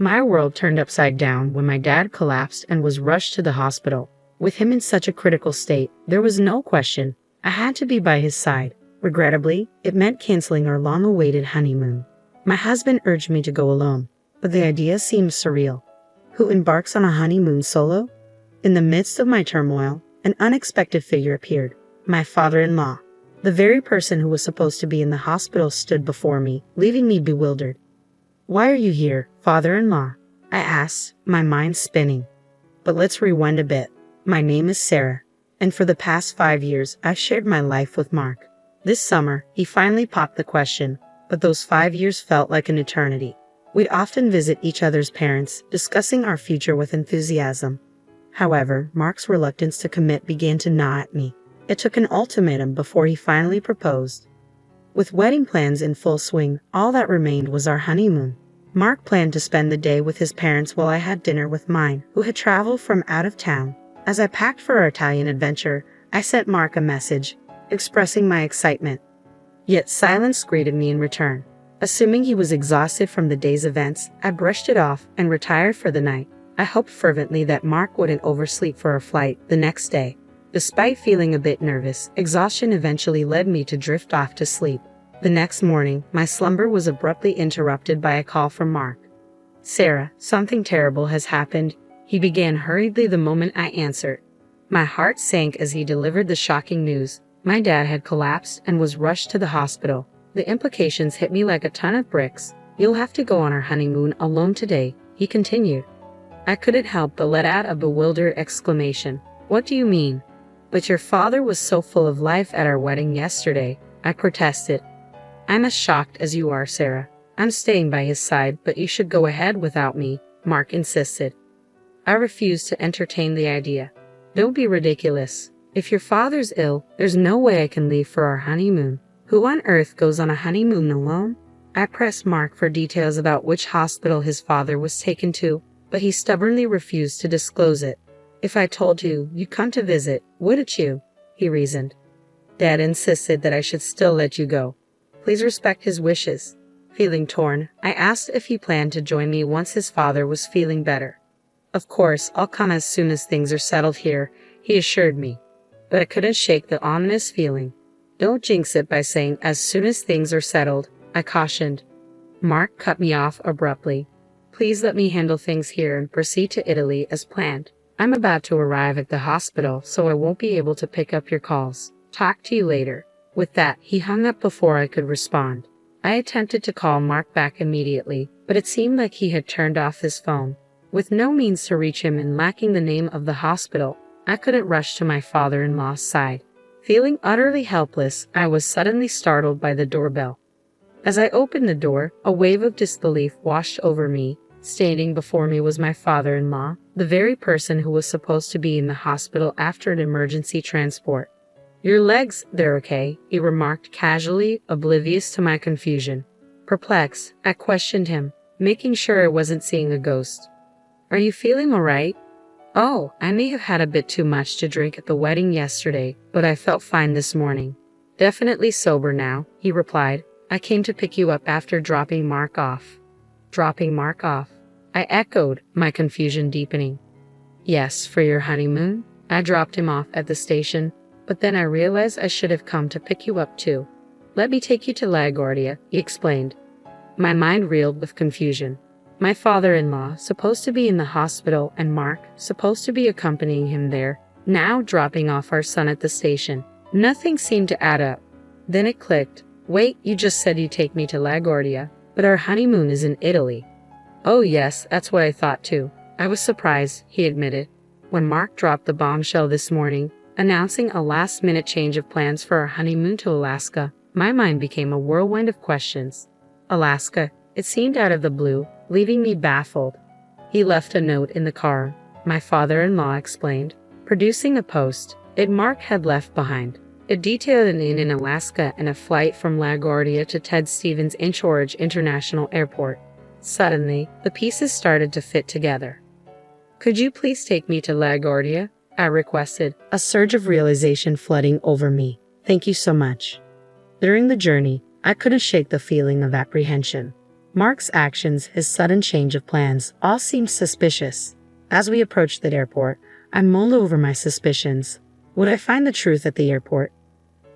My world turned upside down when my dad collapsed and was rushed to the hospital. With him in such a critical state, there was no question. I had to be by his side. Regrettably, it meant canceling our long-awaited honeymoon. My husband urged me to go alone, but the idea seemed surreal. Who embarks on a honeymoon solo? In the midst of my turmoil, an unexpected figure appeared. My father-in-law. The very person who was supposed to be in the hospital stood before me, leaving me bewildered. "Why are you here, father-in-law?" I asked, my mind spinning. But let's rewind a bit. My name is Sarah, and for the past 5 years, I've shared my life with Mark. This summer, he finally popped the question, but those 5 years felt like an eternity. We'd often visit each other's parents, discussing our future with enthusiasm. However, Mark's reluctance to commit began to gnaw at me. It took an ultimatum before he finally proposed. With wedding plans in full swing, all that remained was our honeymoon. Mark planned to spend the day with his parents while I had dinner with mine, who had traveled from out of town. As I packed for our Italian adventure, I sent Mark a message, expressing my excitement. Yet silence greeted me in return. Assuming he was exhausted from the day's events, I brushed it off and retired for the night. I hoped fervently that Mark wouldn't oversleep for our flight the next day. Despite feeling a bit nervous, exhaustion eventually led me to drift off to sleep. The next morning, my slumber was abruptly interrupted by a call from Mark. "Sarah, something terrible has happened," he began hurriedly the moment I answered. My heart sank as he delivered the shocking news. My dad had collapsed and was rushed to the hospital. The implications hit me like a ton of bricks. "You'll have to go on our honeymoon alone today," he continued. I couldn't help but let out a bewildered exclamation. "What do you mean?" "But your father was so full of life at our wedding yesterday," I protested. "I'm as shocked as you are, Sarah. I'm staying by his side, but you should go ahead without me," Mark insisted. I refused to entertain the idea. "Don't be ridiculous. If your father's ill, there's no way I can leave for our honeymoon. Who on earth goes on a honeymoon alone?" I pressed Mark for details about which hospital his father was taken to, but he stubbornly refused to disclose it. "If I told you, you'd come to visit, wouldn't you?" he reasoned. "Dad insisted that I should still let you go. Please respect his wishes." Feeling torn, I asked if he planned to join me once his father was feeling better. "Of course, I'll come as soon as things are settled here," he assured me. But I couldn't shake the ominous feeling. "Don't jinx it by saying as soon as things are settled," I cautioned. Mark cut me off abruptly. "Please let me handle things here and proceed to Italy as planned. I'm about to arrive at the hospital, so I won't be able to pick up your calls. Talk to you later." With that, he hung up before I could respond. I attempted to call Mark back immediately, but it seemed like he had turned off his phone. With no means to reach him and lacking the name of the hospital, I couldn't rush to my father-in-law's side. Feeling utterly helpless, I was suddenly startled by the doorbell. As I opened the door, a wave of disbelief washed over me. Standing before me was my father-in-law, the very person who was supposed to be in the hospital after an emergency transport. "Your legs, they're okay," he remarked casually, oblivious to my confusion. Perplexed, I questioned him, making sure I wasn't seeing a ghost. "Are you feeling all right?" "Oh, I may have had a bit too much to drink at the wedding yesterday, but I felt fine this morning. Definitely sober now," he replied. "I came to pick you up after dropping Mark off." "Dropping Mark off?" I echoed, my confusion deepening. "Yes, for your honeymoon. I dropped him off at the station, but then I realized I should have come to pick you up too. Let me take you to LaGuardia," he explained. My mind reeled with confusion. My father-in-law, supposed to be in the hospital, and Mark, supposed to be accompanying him there, now dropping off our son at the station. Nothing seemed to add up. Then it clicked. "Wait, you just said you'd take me to LaGuardia, but our honeymoon is in Italy." "Oh yes, that's what I thought too." I was surprised, he admitted. When Mark dropped the bombshell this morning, announcing a last-minute change of plans for our honeymoon to Alaska, my mind became a whirlwind of questions. Alaska, it seemed out of the blue, leaving me baffled. "He left a note in the car," my father-in-law explained, producing a post Mark had left behind. It detailed an inn in Alaska and a flight from LaGuardia to Ted Stevens Anchorage International Airport. Suddenly, the pieces started to fit together. "Could you please take me to LaGuardia?" I requested, a surge of realization flooding over me. "Thank you so much." During the journey, I couldn't shake the feeling of apprehension. Mark's actions, his sudden change of plans, all seemed suspicious. As we approached the airport, I mulled over my suspicions. Would I find the truth at the airport?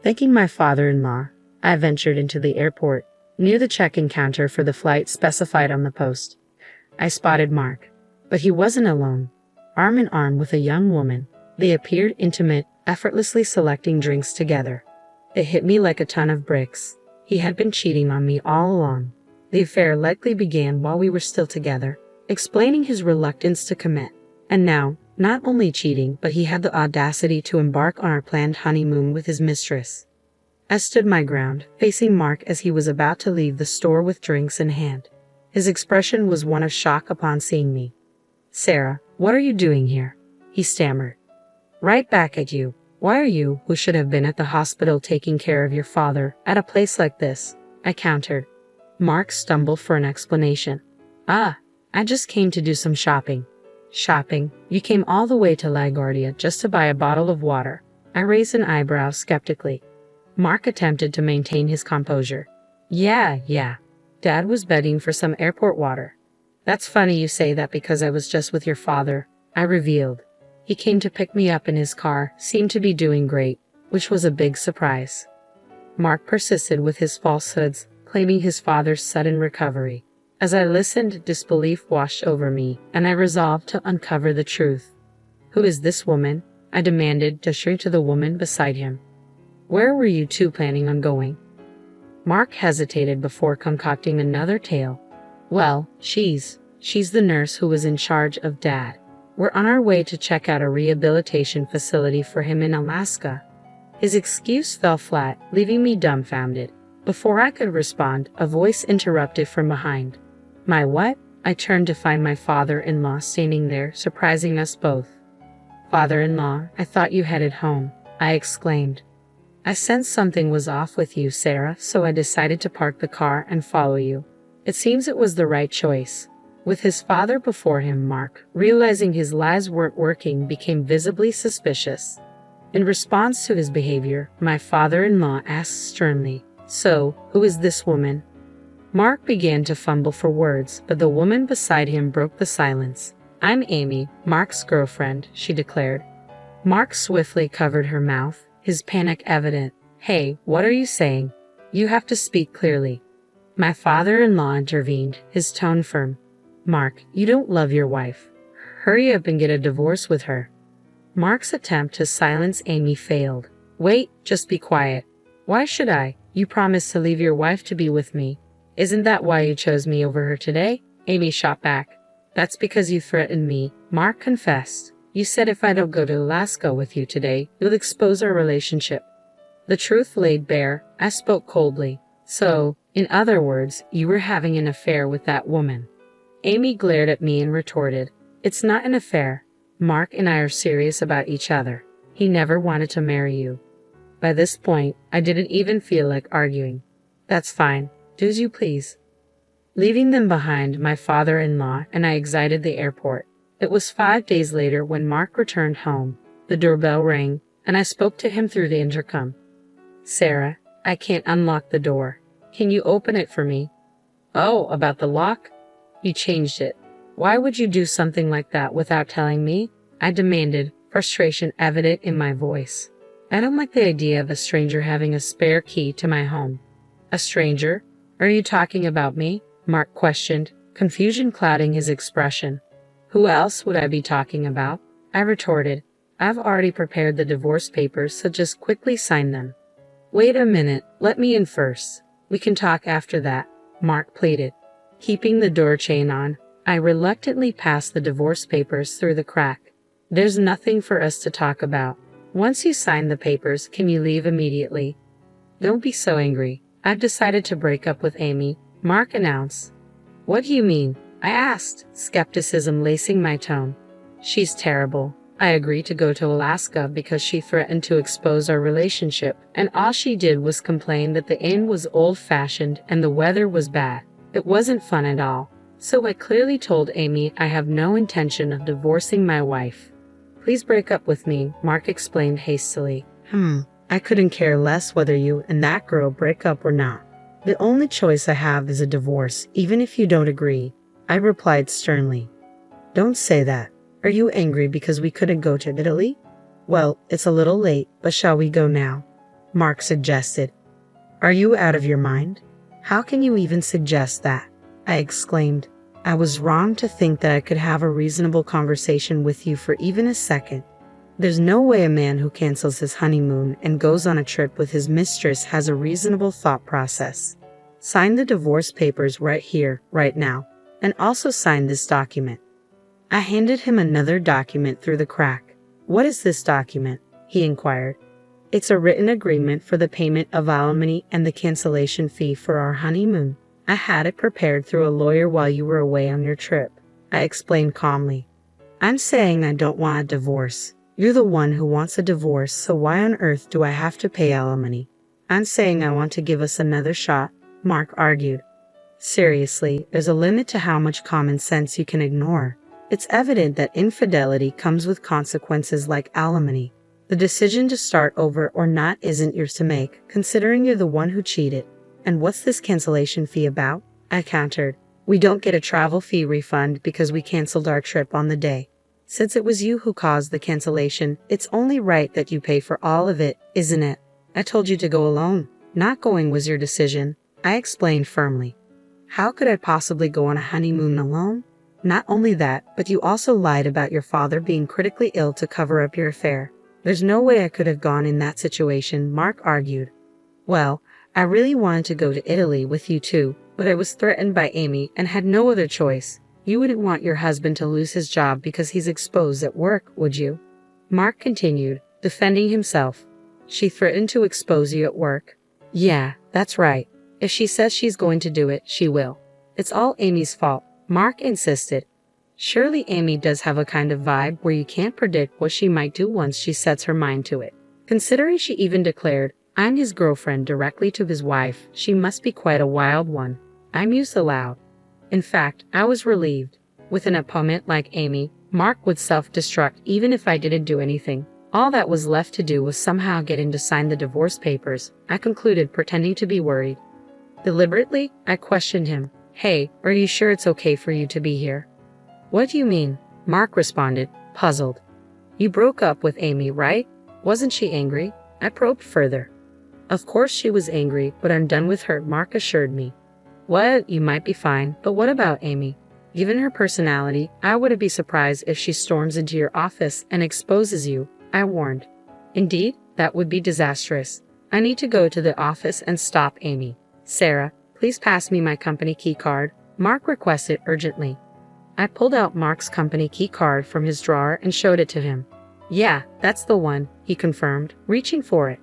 Thanking my father-in-law, I ventured into the airport. Near the check-in counter for the flight specified on the post, I spotted Mark. But he wasn't alone. Arm in arm with a young woman, they appeared intimate, effortlessly selecting drinks together. It hit me like a ton of bricks. He had been cheating on me all along. The affair likely began while we were still together, explaining his reluctance to commit. And now, not only cheating, but he had the audacity to embark on our planned honeymoon with his mistress. I stood my ground, facing Mark as he was about to leave the store with drinks in hand. His expression was one of shock upon seeing me. "Sarah, what are you doing here?" he stammered. "Right back at you. Why are you, who should have been at the hospital taking care of your father, at a place like this?" I countered. Mark stumbled for an explanation. "I just came to do some shopping." "Shopping? You came all the way to LaGuardia just to buy a bottle of water?" I raised an eyebrow skeptically. Mark attempted to maintain his composure. Yeah. Dad was begging for some airport water." "That's funny you say that because I was just with your father," I revealed. "He came to pick me up in his car, seemed to be doing great," which was a big surprise. Mark persisted with his falsehoods, claiming his father's sudden recovery. As I listened, disbelief washed over me, and I resolved to uncover the truth. "Who is this woman?" I demanded, gesturing to the woman beside him. "Where were you two planning on going?" Mark hesitated before concocting another tale. "Well, she's the nurse who was in charge of Dad. We're on our way to check out a rehabilitation facility for him in Alaska." His excuse fell flat, leaving me dumbfounded. Before I could respond, a voice interrupted from behind. "My what?" I turned to find my father-in-law standing there, surprising us both. "Father-in-law, I thought you headed home," I exclaimed. "I sensed something was off with you, Sarah, so I decided to park the car and follow you." It seems it was the right choice. With his father before him, Mark, realizing his lies weren't working, became visibly suspicious. In response to his behavior, my father-in-law asked sternly, "So, who is this woman?" Mark began to fumble for words, but the woman beside him broke the silence. "I'm Amy, Mark's girlfriend," she declared. Mark swiftly covered her mouth, his panic evident. "Hey, what are you saying? You have to speak clearly." My father-in-law intervened, his tone firm. "Mark, you don't love your wife. Hurry up and get a divorce with her." Mark's attempt to silence Amy failed. "Wait, just be quiet. Why should I? You promised to leave your wife to be with me. Isn't that why you chose me over her today?" Amy shot back. "That's because you threatened me," Mark confessed. "You said if I don't go to Alaska with you today, you'll expose our relationship." The truth laid bare. I spoke coldly. "So, in other words, you were having an affair with that woman." Amy glared at me and retorted, "It's not an affair. Mark and I are serious about each other. He never wanted to marry you." By this point, I didn't even feel like arguing. "That's fine. Do as you please." Leaving them behind, my father-in-law and I exited the airport. It was 5 days later when Mark returned home. The doorbell rang, and I spoke to him through the intercom. "Sarah, I can't unlock the door. Can you open it for me?" "Oh, about the lock? You changed it. Why would you do something like that without telling me?" I demanded, frustration evident in my voice. "I don't like the idea of a stranger having a spare key to my home." "A stranger? Are you talking about me?" Mark questioned, confusion clouding his expression. "Who else would I be talking about?" I retorted. "I've already prepared the divorce papers, so just quickly sign them." "Wait a minute, let me in first. We can talk after that," Mark pleaded. Keeping the door chain on, I reluctantly passed the divorce papers through the crack. "There's nothing for us to talk about. Once you sign the papers, can you leave immediately?" "Don't be so angry. I've decided to break up with Amy," Mark announced. "What do you mean?" I asked, skepticism lacing my tone. "She's terrible. I agreed to go to Alaska because she threatened to expose our relationship, and all she did was complain that the inn was old-fashioned and the weather was bad. It wasn't fun at all. So I clearly told Amy I have no intention of divorcing my wife." "Please break up with me," Mark explained hastily. I couldn't care less whether you and that girl break up or not. The only choice I have is a divorce, even if you don't agree, I replied sternly. Don't say that. Are you angry because we couldn't go to Italy? Well, it's a little late, but shall we go now? Mark suggested. Are you out of your mind? How can you even suggest that? I exclaimed. I was wrong to think that I could have a reasonable conversation with you for even a second. There's no way a man who cancels his honeymoon and goes on a trip with his mistress has a reasonable thought process. Sign the divorce papers right here, right now, and also sign this document. I handed him another document through the crack. What is this document? He inquired. It's a written agreement for the payment of alimony and the cancellation fee for our honeymoon. I had it prepared through a lawyer while you were away on your trip, I explained calmly. I'm saying I don't want a divorce. You're the one who wants a divorce, so why on earth do I have to pay alimony? I'm saying I want to give us another shot, Mark argued. Seriously, there's a limit to how much common sense you can ignore. It's evident that infidelity comes with consequences like alimony. The decision to start over or not isn't yours to make, considering you're the one who cheated. And what's this cancellation fee about? I countered. We don't get a travel fee refund because we canceled our trip on the day. Since it was you who caused the cancellation, it's only right that you pay for all of it, isn't it? I told you to go alone. Not going was your decision, I explained firmly. How could I possibly go on a honeymoon alone? Not only that, but you also lied about your father being critically ill to cover up your affair. There's no way I could have gone in that situation, Mark argued. Well, I really wanted to go to Italy with you too, but I was threatened by Amy and had no other choice. You wouldn't want your husband to lose his job because he's exposed at work, would you? Mark continued, defending himself. She threatened to expose you at work. Yeah, that's right. If she says she's going to do it, she will. It's all Amy's fault, Mark insisted. Surely Amy does have a kind of vibe where you can't predict what she might do once she sets her mind to it. Considering she even declared, I'm his girlfriend directly to his wife, she must be quite a wild one. I mused aloud. In fact, I was relieved. With an opponent like Amy, Mark would self-destruct even if I didn't do anything. All that was left to do was somehow get him to sign the divorce papers, I concluded, pretending to be worried. Deliberately, I questioned him. Hey, are you sure it's okay for you to be here? What do you mean? Mark responded, puzzled. You broke up with Amy, right? Wasn't she angry? I probed further. Of course she was angry, but I'm done with her, Mark assured me. What? You might be fine, but what about Amy? Given her personality, I wouldn't be surprised if she storms into your office and exposes you, I warned. Indeed, that would be disastrous. I need to go to the office and stop Amy. Sarah, please pass me my company key card, Mark requested urgently. I pulled out Mark's company key card from his drawer and showed it to him. Yeah, that's the one, he confirmed, reaching for it.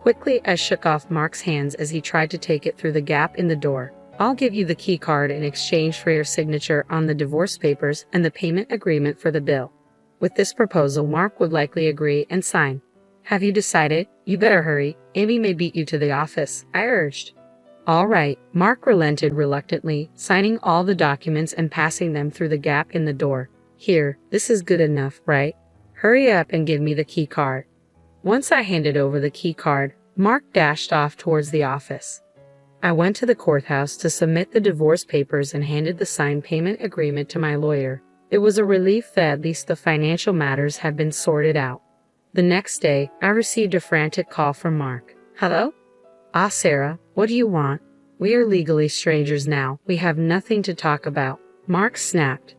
Quickly, I shook off Mark's hands as he tried to take it through the gap in the door. I'll give you the key card in exchange for your signature on the divorce papers and the payment agreement for the bill. With this proposal, Mark would likely agree and sign. Have you decided? You better hurry. Amy may beat you to the office, I urged. All right, Mark relented reluctantly, signing all the documents and passing them through the gap in the door. Here, this is good enough, right? Hurry up and give me the key card. Once I handed over the key card, Mark dashed off towards the office. I went to the courthouse to submit the divorce papers and handed the signed payment agreement to my lawyer. It was a relief that at least the financial matters had been sorted out. The next day, I received a frantic call from Mark. Hello? Ah, Sarah, what do you want? We are legally strangers now. We have nothing to talk about. Mark snapped.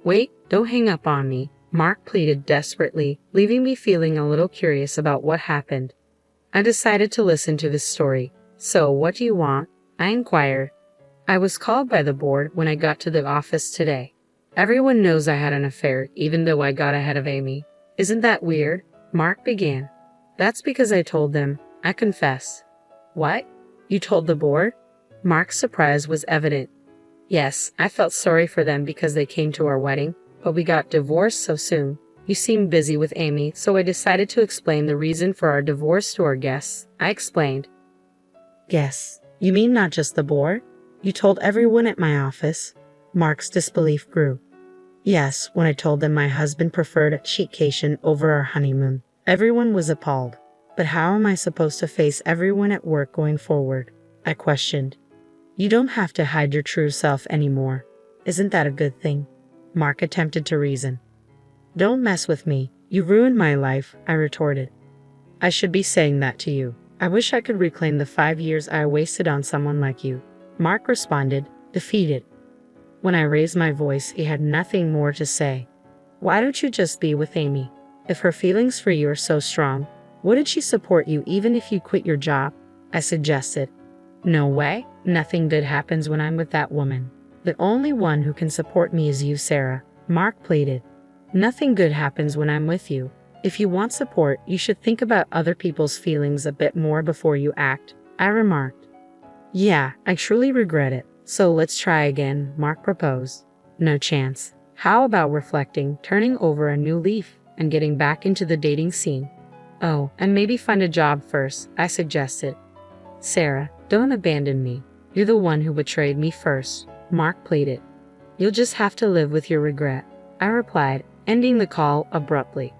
Wait, don't hang up on me, Mark pleaded desperately, leaving me feeling a little curious about what happened. I decided to listen to this story. So, what do you want? I inquired. I was called by the board when I got to the office today. Everyone knows I had an affair, even though I got ahead of Amy. Isn't that weird? Mark began. That's because I told them. I confess. What? You told the board? Mark's surprise was evident. Yes, I felt sorry for them because they came to our wedding, but we got divorced so soon. You seemed busy with Amy, so I decided to explain the reason for our divorce to our guests. I explained. Guests? You mean not just the board? You told everyone at my office? Mark's disbelief grew. Yes, when I told them my husband preferred a cheatcation over our honeymoon. Everyone was appalled. But how am I supposed to face everyone at work going forward? I questioned. You don't have to hide your true self anymore. Isn't that a good thing? Mark attempted to reason. Don't mess with me. You ruined my life, I retorted. I should be saying that to you. I wish I could reclaim the 5 years I wasted on someone like you. Mark responded, defeated. When I raised my voice, he had nothing more to say. Why don't you just be with Amy? If her feelings for you are so strong, wouldn't she support you even if you quit your job? I suggested. No way. Nothing good happens when I'm with that woman. The only one who can support me is you, Sarah. Mark pleaded. Nothing good happens when I'm with you. If you want support, you should think about other people's feelings a bit more before you act, I remarked. Yeah, I truly regret it. So let's try again, Mark proposed. No chance. How about reflecting, turning over a new leaf, and getting back into the dating scene? Oh, and maybe find a job first, I suggested. Sarah, don't abandon me. You're the one who betrayed me first, Mark pleaded. You'll just have to live with your regret, I replied, ending the call abruptly.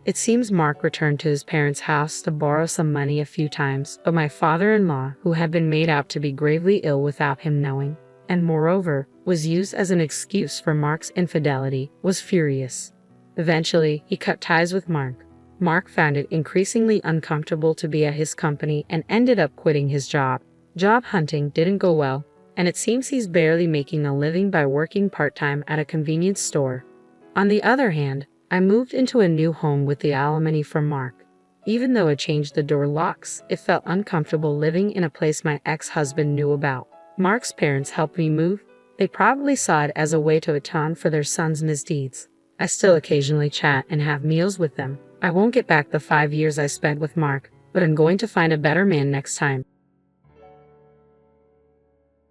It seems Mark returned to his parents' house to borrow some money a few times, but my father-in-law, who had been made out to be gravely ill without him knowing, and moreover, was used as an excuse for Mark's infidelity, was furious. Eventually, he cut ties with Mark. Mark found it increasingly uncomfortable to be at his company and ended up quitting his job. Job hunting didn't go well, and it seems he's barely making a living by working part-time at a convenience store. On the other hand, I moved into a new home with the alimony from Mark. Even though I changed the door locks, it felt uncomfortable living in a place my ex-husband knew about. Mark's parents helped me move. They probably saw it as a way to atone for their son's misdeeds. I still occasionally chat and have meals with them. I won't get back the 5 years I spent with Mark, but I'm going to find a better man next time.